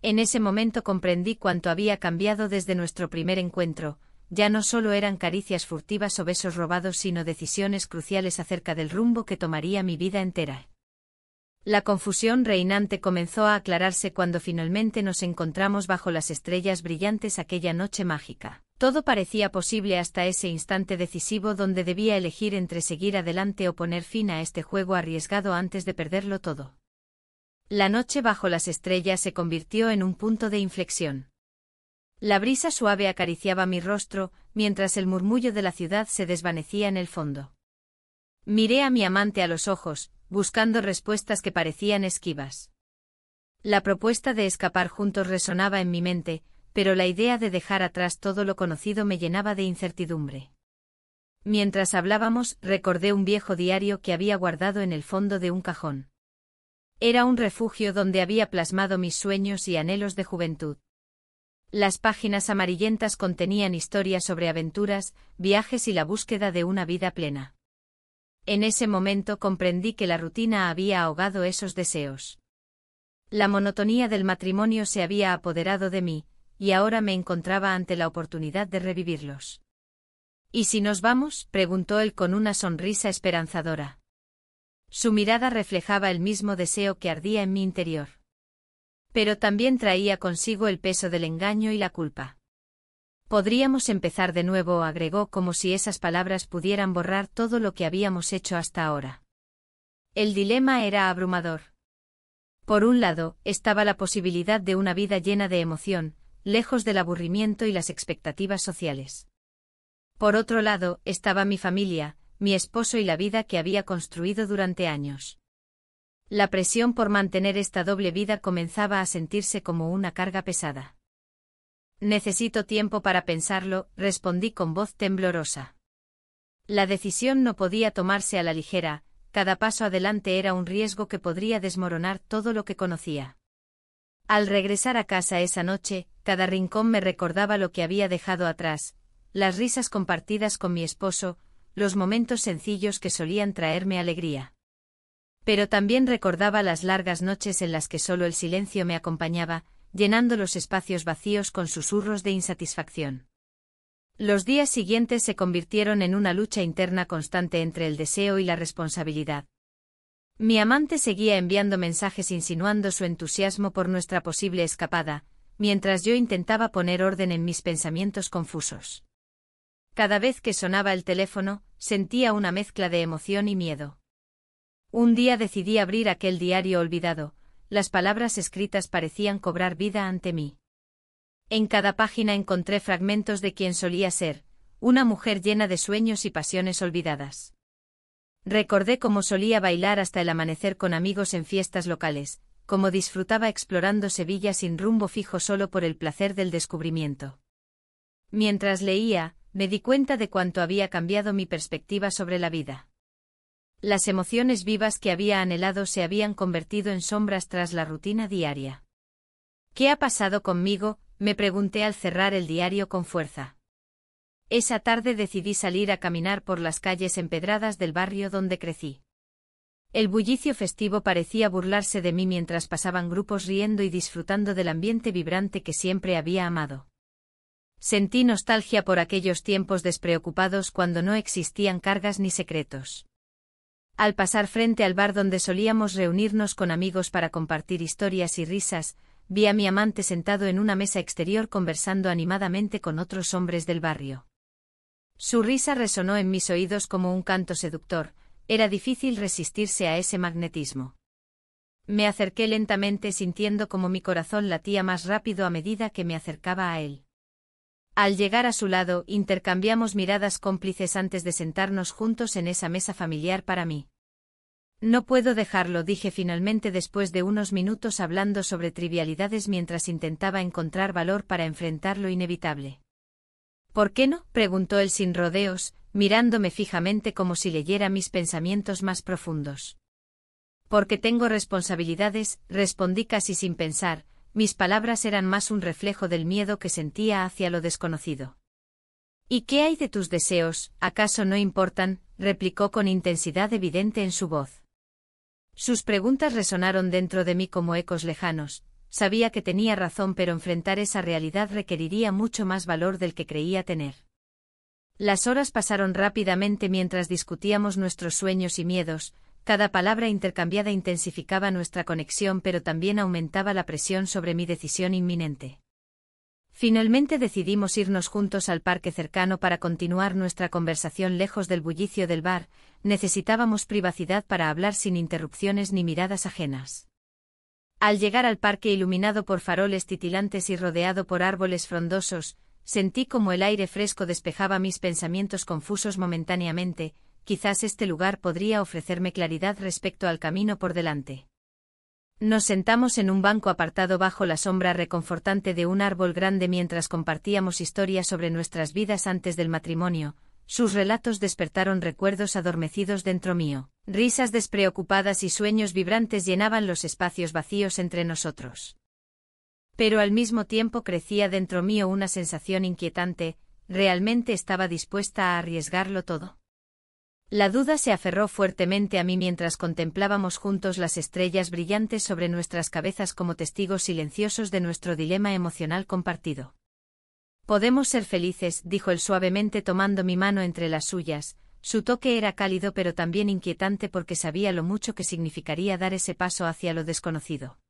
Speaker 1: En ese momento comprendí cuánto había cambiado desde nuestro primer encuentro. Ya no solo eran caricias furtivas o besos robados, sino decisiones cruciales acerca del rumbo que tomaría mi vida entera. La confusión reinante comenzó a aclararse cuando finalmente nos encontramos bajo las estrellas brillantes aquella noche mágica. Todo parecía posible hasta ese instante decisivo donde debía elegir entre seguir adelante o poner fin a este juego arriesgado antes de perderlo todo. La noche bajo las estrellas se convirtió en un punto de inflexión. La brisa suave acariciaba mi rostro, mientras el murmullo de la ciudad se desvanecía en el fondo. Miré a mi amante a los ojos, buscando respuestas que parecían esquivas. La propuesta de escapar juntos resonaba en mi mente, pero la idea de dejar atrás todo lo conocido me llenaba de incertidumbre. Mientras hablábamos, recordé un viejo diario que había guardado en el fondo de un cajón. Era un refugio donde había plasmado mis sueños y anhelos de juventud. Las páginas amarillentas contenían historias sobre aventuras, viajes y la búsqueda de una vida plena. En ese momento comprendí que la rutina había ahogado esos deseos. La monotonía del matrimonio se había apoderado de mí, y ahora me encontraba ante la oportunidad de revivirlos. ¿Y si nos vamos?, preguntó él con una sonrisa esperanzadora. Su mirada reflejaba el mismo deseo que ardía en mi interior. Pero también traía consigo el peso del engaño y la culpa. Podríamos empezar de nuevo, agregó como si esas palabras pudieran borrar todo lo que habíamos hecho hasta ahora. El dilema era abrumador. Por un lado, estaba la posibilidad de una vida llena de emoción, lejos del aburrimiento y las expectativas sociales. Por otro lado, estaba mi familia, mi esposo y la vida que había construido durante años. La presión por mantener esta doble vida comenzaba a sentirse como una carga pesada. Necesito tiempo para pensarlo, respondí con voz temblorosa. La decisión no podía tomarse a la ligera, cada paso adelante era un riesgo que podría desmoronar todo lo que conocía. Al regresar a casa esa noche, cada rincón me recordaba lo que había dejado atrás, las risas compartidas con mi esposo, los momentos sencillos que solían traerme alegría. Pero también recordaba las largas noches en las que solo el silencio me acompañaba, llenando los espacios vacíos con susurros de insatisfacción. Los días siguientes se convirtieron en una lucha interna constante entre el deseo y la responsabilidad. Mi amante seguía enviando mensajes insinuando su entusiasmo por nuestra posible escapada, mientras yo intentaba poner orden en mis pensamientos confusos. Cada vez que sonaba el teléfono, sentía una mezcla de emoción y miedo. Un día decidí abrir aquel diario olvidado, las palabras escritas parecían cobrar vida ante mí. En cada página encontré fragmentos de quien solía ser, una mujer llena de sueños y pasiones olvidadas. Recordé cómo solía bailar hasta el amanecer con amigos en fiestas locales, cómo disfrutaba explorando Sevilla sin rumbo fijo solo por el placer del descubrimiento. Mientras leía, me di cuenta de cuánto había cambiado mi perspectiva sobre la vida. Las emociones vivas que había anhelado se habían convertido en sombras tras la rutina diaria. ¿Qué ha pasado conmigo?, me pregunté al cerrar el diario con fuerza. Esa tarde decidí salir a caminar por las calles empedradas del barrio donde crecí. El bullicio festivo parecía burlarse de mí mientras pasaban grupos riendo y disfrutando del ambiente vibrante que siempre había amado. Sentí nostalgia por aquellos tiempos despreocupados cuando no existían cargas ni secretos. Al pasar frente al bar donde solíamos reunirnos con amigos para compartir historias y risas, vi a mi amante sentado en una mesa exterior conversando animadamente con otros hombres del barrio. Su risa resonó en mis oídos como un canto seductor, era difícil resistirse a ese magnetismo. Me acerqué lentamente sintiendo como mi corazón latía más rápido a medida que me acercaba a él. Al llegar a su lado, intercambiamos miradas cómplices antes de sentarnos juntos en esa mesa familiar para mí. No puedo dejarlo, dije finalmente después de unos minutos hablando sobre trivialidades mientras intentaba encontrar valor para enfrentar lo inevitable. ¿Por qué no?, preguntó él sin rodeos, mirándome fijamente como si leyera mis pensamientos más profundos. Porque tengo responsabilidades, respondí casi sin pensar, mis palabras eran más un reflejo del miedo que sentía hacia lo desconocido. ¿Y qué hay de tus deseos, acaso no importan?, replicó con intensidad evidente en su voz. Sus preguntas resonaron dentro de mí como ecos lejanos. Sabía que tenía razón, pero enfrentar esa realidad requeriría mucho más valor del que creía tener. Las horas pasaron rápidamente mientras discutíamos nuestros sueños y miedos, cada palabra intercambiada intensificaba nuestra conexión pero también aumentaba la presión sobre mi decisión inminente. Finalmente decidimos irnos juntos al parque cercano para continuar nuestra conversación lejos del bullicio del bar. Necesitábamos privacidad para hablar sin interrupciones ni miradas ajenas. Al llegar al parque iluminado por faroles titilantes y rodeado por árboles frondosos, sentí como el aire fresco despejaba mis pensamientos confusos momentáneamente. Quizás este lugar podría ofrecerme claridad respecto al camino por delante. Nos sentamos en un banco apartado bajo la sombra reconfortante de un árbol grande mientras compartíamos historias sobre nuestras vidas antes del matrimonio. Sus relatos despertaron recuerdos adormecidos dentro mío. Risas despreocupadas y sueños vibrantes llenaban los espacios vacíos entre nosotros. Pero al mismo tiempo crecía dentro mío una sensación inquietante. ¿Realmente estaba dispuesta a arriesgarlo todo? La duda se aferró fuertemente a mí mientras contemplábamos juntos las estrellas brillantes sobre nuestras cabezas como testigos silenciosos de nuestro dilema emocional compartido. Podemos ser felices, dijo él suavemente tomando mi mano entre las suyas. Su toque era cálido pero también inquietante porque sabía lo mucho que significaría dar ese paso hacia lo desconocido.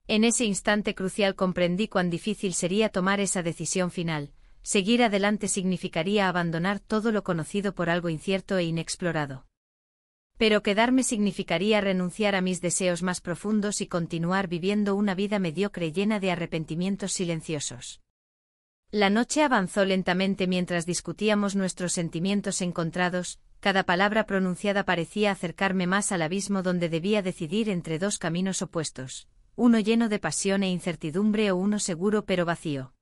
Speaker 1: En ese instante crucial comprendí cuán difícil sería tomar esa decisión final. Seguir adelante significaría abandonar todo lo conocido por algo incierto e inexplorado. Pero quedarme significaría renunciar a mis deseos más profundos y continuar viviendo una vida mediocre llena de arrepentimientos silenciosos. La noche avanzó lentamente mientras discutíamos nuestros sentimientos encontrados. Cada palabra pronunciada parecía acercarme más al abismo donde debía decidir entre dos caminos opuestos, uno lleno de pasión e incertidumbre o uno seguro pero vacío.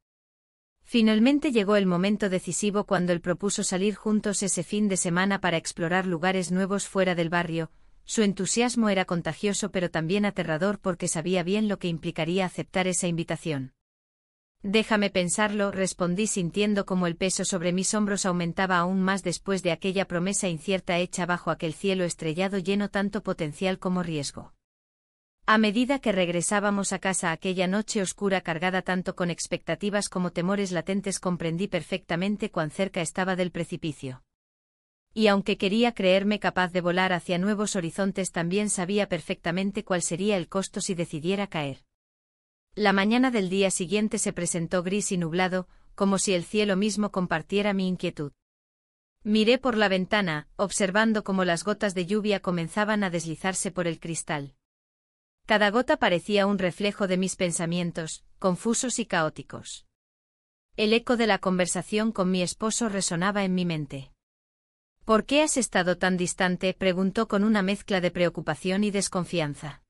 Speaker 1: Finalmente llegó el momento decisivo cuando él propuso salir juntos ese fin de semana para explorar lugares nuevos fuera del barrio. Su entusiasmo era contagioso pero también aterrador porque sabía bien lo que implicaría aceptar esa invitación. Déjame pensarlo, respondí sintiendo como el peso sobre mis hombros aumentaba aún más después de aquella promesa incierta hecha bajo aquel cielo estrellado lleno tanto potencial como riesgo. A medida que regresábamos a casa aquella noche oscura cargada tanto con expectativas como temores latentes comprendí perfectamente cuán cerca estaba del precipicio. Y aunque quería creerme capaz de volar hacia nuevos horizontes también sabía perfectamente cuál sería el costo si decidiera caer. La mañana del día siguiente se presentó gris y nublado, como si el cielo mismo compartiera mi inquietud. Miré por la ventana, observando cómo las gotas de lluvia comenzaban a deslizarse por el cristal. Cada gota parecía un reflejo de mis pensamientos, confusos y caóticos. El eco de la conversación con mi esposo resonaba en mi mente. ¿Por qué has estado tan distante?, preguntó con una mezcla de preocupación y desconfianza.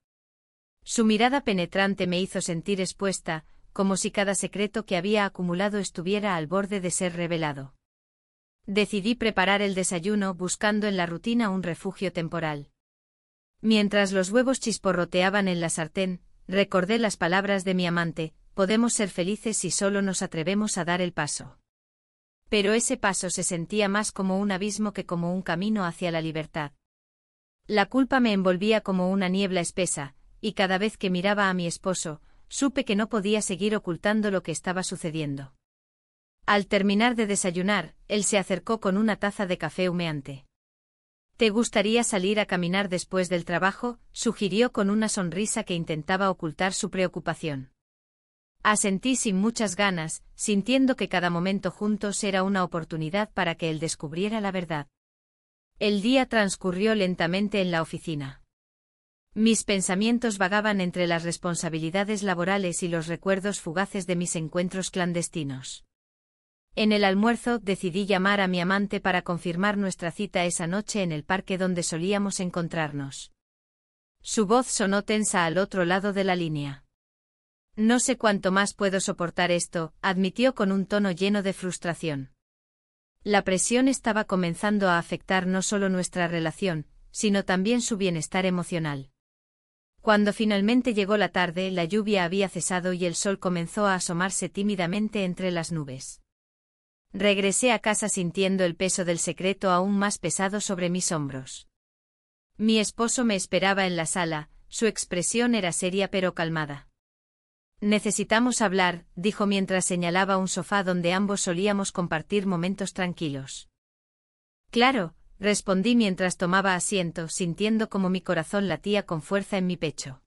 Speaker 1: Su mirada penetrante me hizo sentir expuesta, como si cada secreto que había acumulado estuviera al borde de ser revelado. Decidí preparar el desayuno buscando en la rutina un refugio temporal. Mientras los huevos chisporroteaban en la sartén, recordé las palabras de mi amante: podemos ser felices si solo nos atrevemos a dar el paso. Pero ese paso se sentía más como un abismo que como un camino hacia la libertad. La culpa me envolvía como una niebla espesa, y cada vez que miraba a mi esposo, supe que no podía seguir ocultando lo que estaba sucediendo. Al terminar de desayunar, él se acercó con una taza de café humeante. ¿Te gustaría salir a caminar después del trabajo?, sugirió con una sonrisa que intentaba ocultar su preocupación. Asentí sin muchas ganas, sintiendo que cada momento juntos era una oportunidad para que él descubriera la verdad. El día transcurrió lentamente en la oficina. Mis pensamientos vagaban entre las responsabilidades laborales y los recuerdos fugaces de mis encuentros clandestinos. En el almuerzo decidí llamar a mi amante para confirmar nuestra cita esa noche en el parque donde solíamos encontrarnos. Su voz sonó tensa al otro lado de la línea. No sé cuánto más puedo soportar esto, admitió con un tono lleno de frustración. La presión estaba comenzando a afectar no solo nuestra relación, sino también su bienestar emocional. Cuando finalmente llegó la tarde, la lluvia había cesado y el sol comenzó a asomarse tímidamente entre las nubes. Regresé a casa sintiendo el peso del secreto aún más pesado sobre mis hombros. Mi esposo me esperaba en la sala, su expresión era seria pero calmada. Necesitamos hablar, dijo mientras señalaba un sofá donde ambos solíamos compartir momentos tranquilos. Claro, respondí mientras tomaba asiento, sintiendo como mi corazón latía con fuerza en mi pecho.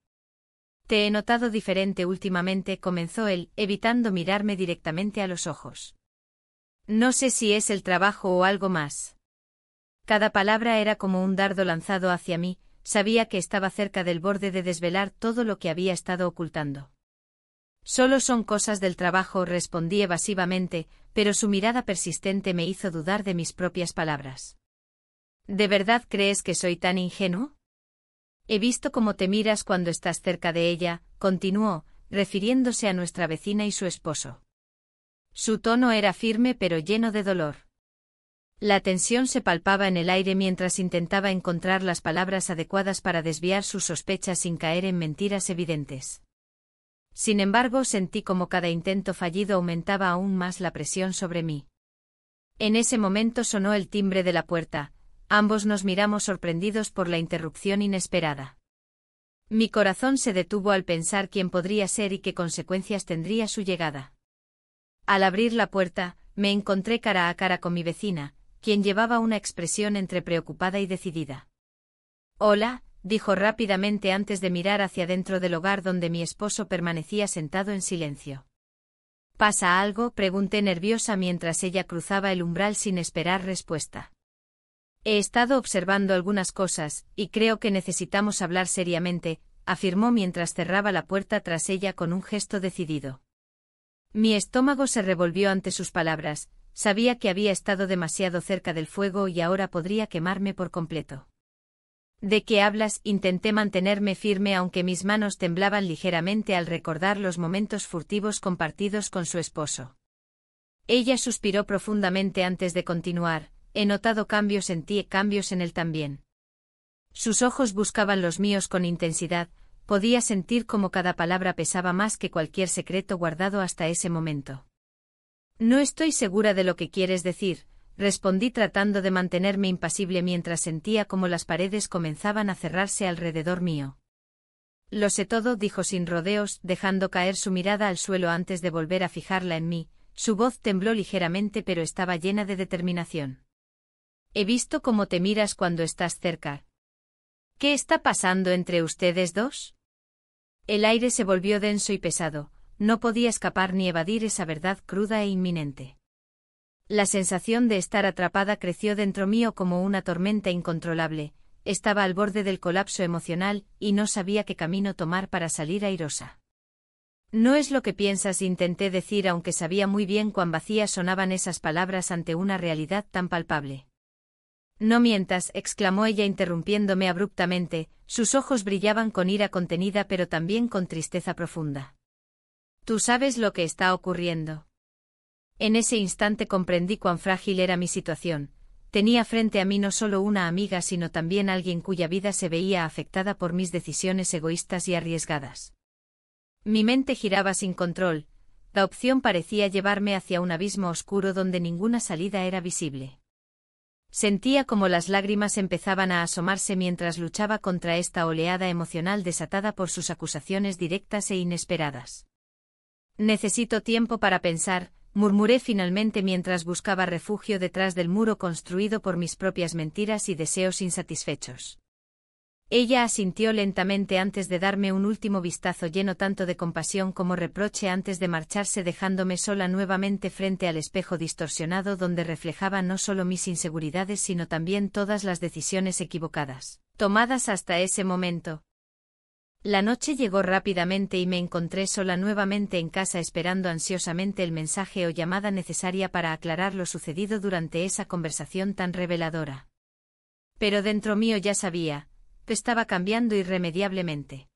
Speaker 1: Te he notado diferente últimamente, comenzó él, evitando mirarme directamente a los ojos. No sé si es el trabajo o algo más. Cada palabra era como un dardo lanzado hacia mí, sabía que estaba cerca del borde de desvelar todo lo que había estado ocultando. Solo son cosas del trabajo, respondí evasivamente, pero su mirada persistente me hizo dudar de mis propias palabras. ¿De verdad crees que soy tan ingenuo? He visto cómo te miras cuando estás cerca de ella, continuó, refiriéndose a nuestra vecina y su esposo. Su tono era firme pero lleno de dolor. La tensión se palpaba en el aire mientras intentaba encontrar las palabras adecuadas para desviar sus sospechas sin caer en mentiras evidentes. Sin embargo, sentí como cada intento fallido aumentaba aún más la presión sobre mí. En ese momento sonó el timbre de la puerta, ambos nos miramos sorprendidos por la interrupción inesperada. Mi corazón se detuvo al pensar quién podría ser y qué consecuencias tendría su llegada. Al abrir la puerta, me encontré cara a cara con mi vecina, quien llevaba una expresión entre preocupada y decidida. Hola, dijo rápidamente antes de mirar hacia dentro del hogar donde mi esposo permanecía sentado en silencio. ¿Pasa algo?, pregunté nerviosa mientras ella cruzaba el umbral sin esperar respuesta. He estado observando algunas cosas, y creo que necesitamos hablar seriamente, afirmó mientras cerraba la puerta tras ella con un gesto decidido. Mi estómago se revolvió ante sus palabras, sabía que había estado demasiado cerca del fuego y ahora podría quemarme por completo. ¿De qué hablas?, intenté mantenerme firme aunque mis manos temblaban ligeramente al recordar los momentos furtivos compartidos con su esposo. Ella suspiró profundamente antes de continuar, he notado cambios en ti, cambios en él también. Sus ojos buscaban los míos con intensidad, podía sentir como cada palabra pesaba más que cualquier secreto guardado hasta ese momento. No estoy segura de lo que quieres decir, respondí tratando de mantenerme impasible mientras sentía como las paredes comenzaban a cerrarse alrededor mío. Lo sé todo, dijo sin rodeos, dejando caer su mirada al suelo antes de volver a fijarla en mí, su voz tembló ligeramente pero estaba llena de determinación. He visto cómo te miras cuando estás cerca. ¿Qué está pasando entre ustedes dos? El aire se volvió denso y pesado, no podía escapar ni evadir esa verdad cruda e inminente. La sensación de estar atrapada creció dentro mío como una tormenta incontrolable, estaba al borde del colapso emocional y no sabía qué camino tomar para salir airosa. No es lo que piensas, intenté decir aunque sabía muy bien cuán vacías sonaban esas palabras ante una realidad tan palpable. No mientas, exclamó ella interrumpiéndome abruptamente, sus ojos brillaban con ira contenida pero también con tristeza profunda. ¿Tú sabes lo que está ocurriendo? En ese instante comprendí cuán frágil era mi situación. Tenía frente a mí no solo una amiga sino también alguien cuya vida se veía afectada por mis decisiones egoístas y arriesgadas. Mi mente giraba sin control, la opción parecía llevarme hacia un abismo oscuro donde ninguna salida era visible. Sentía como las lágrimas empezaban a asomarse mientras luchaba contra esta oleada emocional desatada por sus acusaciones directas e inesperadas. Necesito tiempo para pensar, murmuré finalmente mientras buscaba refugio detrás del muro construido por mis propias mentiras y deseos insatisfechos. Ella asintió lentamente antes de darme un último vistazo lleno tanto de compasión como reproche antes de marcharse, dejándome sola nuevamente frente al espejo distorsionado donde reflejaba no solo mis inseguridades sino también todas las decisiones equivocadas, tomadas hasta ese momento. La noche llegó rápidamente y me encontré sola nuevamente en casa esperando ansiosamente el mensaje o llamada necesaria para aclarar lo sucedido durante esa conversación tan reveladora. Pero dentro mío ya sabía, estaba cambiando irremediablemente.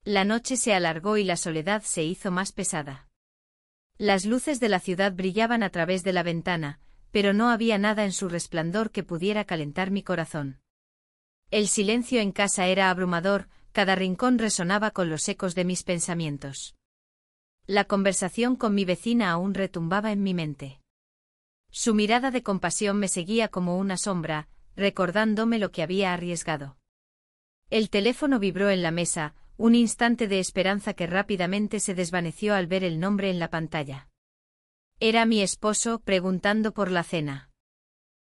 Speaker 1: La noche se alargó y la soledad se hizo más pesada. Las luces de la ciudad brillaban a través de la ventana, pero no había nada en su resplandor que pudiera calentar mi corazón. El silencio en casa era abrumador, cada rincón resonaba con los ecos de mis pensamientos. La conversación con mi vecina aún retumbaba en mi mente. Su mirada de compasión me seguía como una sombra, recordándome lo que había arriesgado. El teléfono vibró en la mesa, un instante de esperanza que rápidamente se desvaneció al ver el nombre en la pantalla. Era mi esposo, preguntando por la cena.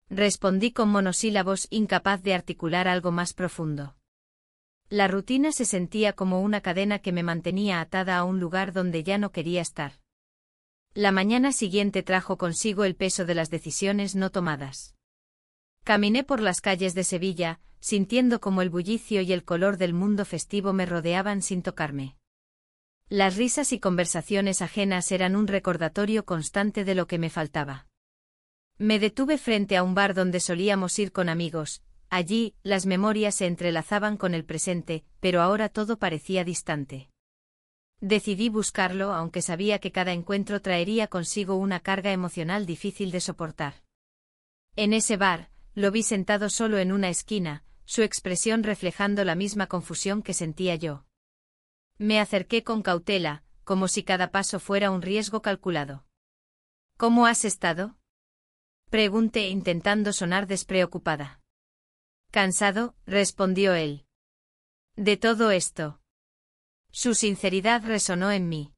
Speaker 1: Respondí con monosílabos, incapaz de articular algo más profundo. La rutina se sentía como una cadena que me mantenía atada a un lugar donde ya no quería estar. La mañana siguiente trajo consigo el peso de las decisiones no tomadas. Caminé por las calles de Sevilla, sintiendo como el bullicio y el color del mundo festivo me rodeaban sin tocarme. Las risas y conversaciones ajenas eran un recordatorio constante de lo que me faltaba. Me detuve frente a un bar donde solíamos ir con amigos. Allí, las memorias se entrelazaban con el presente, pero ahora todo parecía distante. Decidí buscarlo, aunque sabía que cada encuentro traería consigo una carga emocional difícil de soportar. En ese bar, lo vi sentado solo en una esquina, su expresión reflejando la misma confusión que sentía yo. Me acerqué con cautela, como si cada paso fuera un riesgo calculado. ¿Cómo has estado?, pregunté intentando sonar despreocupada. Cansado, respondió él. De todo esto. Su sinceridad resonó en mí.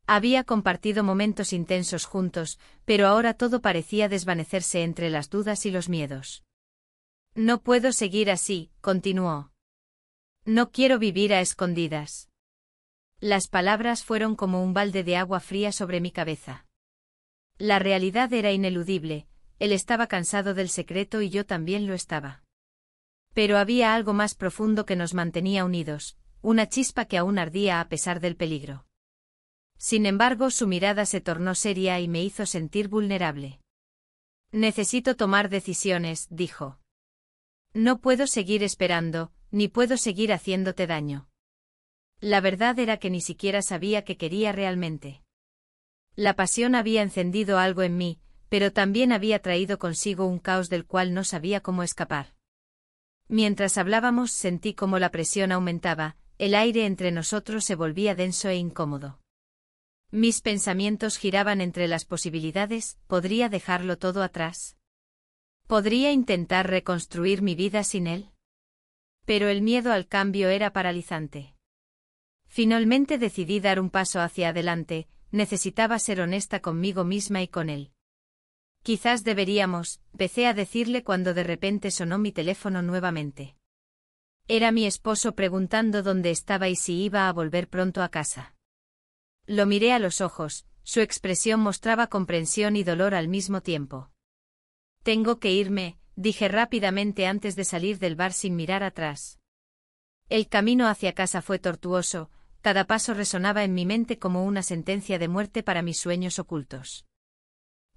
Speaker 1: Había compartido momentos intensos juntos, pero ahora todo parecía desvanecerse entre las dudas y los miedos. No puedo seguir así, continuó. No quiero vivir a escondidas. Las palabras fueron como un balde de agua fría sobre mi cabeza. La realidad era ineludible, él estaba cansado del secreto y yo también lo estaba. Pero había algo más profundo que nos mantenía unidos, una chispa que aún ardía a pesar del peligro. Sin embargo, su mirada se tornó seria y me hizo sentir vulnerable. Necesito tomar decisiones, dijo. No puedo seguir esperando, ni puedo seguir haciéndote daño. La verdad era que ni siquiera sabía qué quería realmente. La pasión había encendido algo en mí, pero también había traído consigo un caos del cual no sabía cómo escapar. Mientras hablábamos sentí cómo la presión aumentaba, el aire entre nosotros se volvía denso e incómodo. Mis pensamientos giraban entre las posibilidades, ¿podría dejarlo todo atrás? ¿Podría intentar reconstruir mi vida sin él? Pero el miedo al cambio era paralizante. Finalmente decidí dar un paso hacia adelante, necesitaba ser honesta conmigo misma y con él. Quizás deberíamos, empecé a decirle cuando de repente sonó mi teléfono nuevamente. Era mi esposo preguntando dónde estaba y si iba a volver pronto a casa. Lo miré a los ojos, su expresión mostraba comprensión y dolor al mismo tiempo. Tengo que irme, dije rápidamente antes de salir del bar sin mirar atrás. El camino hacia casa fue tortuoso, cada paso resonaba en mi mente como una sentencia de muerte para mis sueños ocultos.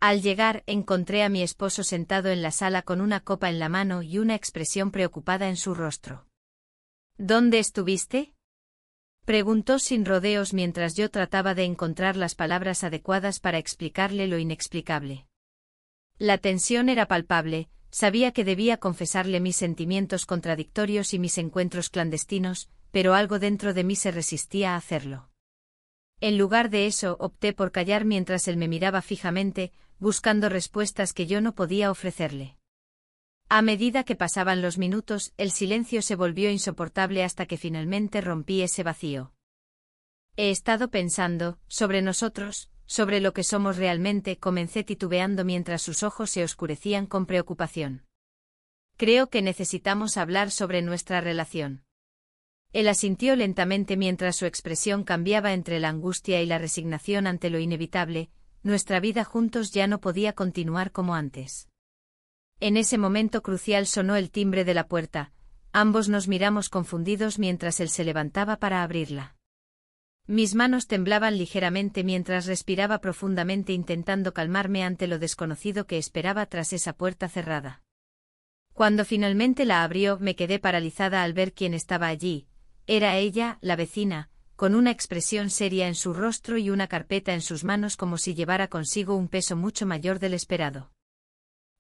Speaker 1: Al llegar, encontré a mi esposo sentado en la sala con una copa en la mano y una expresión preocupada en su rostro. ¿Dónde estuviste?, preguntó sin rodeos mientras yo trataba de encontrar las palabras adecuadas para explicarle lo inexplicable. La tensión era palpable, sabía que debía confesarle mis sentimientos contradictorios y mis encuentros clandestinos, pero algo dentro de mí se resistía a hacerlo. En lugar de eso, opté por callar mientras él me miraba fijamente, buscando respuestas que yo no podía ofrecerle. A medida que pasaban los minutos, el silencio se volvió insoportable hasta que finalmente rompí ese vacío. He estado pensando, sobre nosotros, sobre lo que somos realmente, comencé titubeando mientras sus ojos se oscurecían con preocupación. Creo que necesitamos hablar sobre nuestra relación. Él asintió lentamente mientras su expresión cambiaba entre la angustia y la resignación ante lo inevitable. Nuestra vida juntos ya no podía continuar como antes. En ese momento crucial sonó el timbre de la puerta. Ambos nos miramos confundidos mientras él se levantaba para abrirla. Mis manos temblaban ligeramente mientras respiraba profundamente intentando calmarme ante lo desconocido que esperaba tras esa puerta cerrada. Cuando finalmente la abrió, me quedé paralizada al ver quién estaba allí. Era ella, la vecina, con una expresión seria en su rostro y una carpeta en sus manos como si llevara consigo un peso mucho mayor del esperado.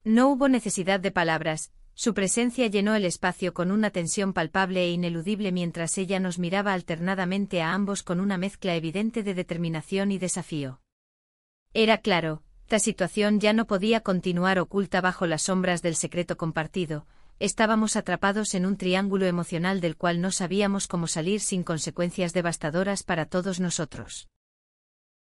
Speaker 1: No hubo necesidad de palabras, su presencia llenó el espacio con una tensión palpable e ineludible mientras ella nos miraba alternadamente a ambos con una mezcla evidente de determinación y desafío. Era claro, la situación ya no podía continuar oculta bajo las sombras del secreto compartido. Estábamos atrapados en un triángulo emocional del cual no sabíamos cómo salir sin consecuencias devastadoras para todos nosotros.